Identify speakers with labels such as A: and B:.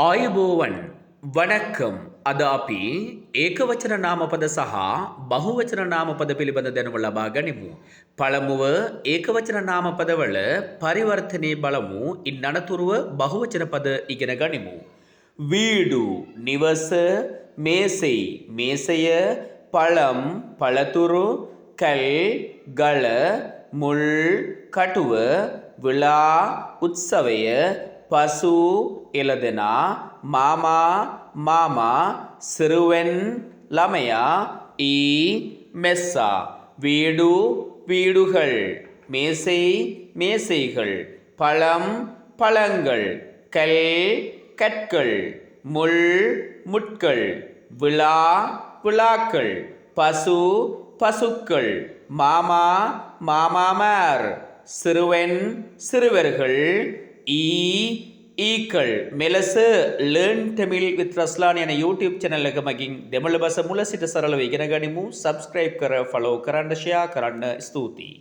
A: ආයුබෝවන් වණක්කම් අද අපි ඒකවචන නාමපද සහ බහුවචන නාමපද පිළිබඳ දැනුම ලබා ගනිමු. පළමුව ඒකවචන නාමපදවල පරිවර්තනයේ බලමු. ඉන් අනතුරුව බහුවචන පද ඉගෙන ගනිමු. வீடு නිවස, මේසෙයි මේසය, පළම් පළතුරු, කල් ගල, මුල් කටුව, විලා උත්සවය, පසු එළදෙනා, மாமா சிறுவன் ළමයා, மெஸ்ஸா வீடு வீடுகள், மேசை மேசைகள், பழம் பழங்கள், கல் கற்கள், முள் முட்கள், விழா விழாக்கள், பசு பசுக்கள், மாமாமார், சிறுவன் சிறுவர்கள், ඊකල් මෙලෙස ලර්න් ටමිල් විත් රස්ලාන් යන YouTube channel එක මගින් දෙමළ භාෂා මුල සිට සරලව ඉගෙන ගනිමු. subscribe කර follow කරන්න share කරන්න ස්තුතියි.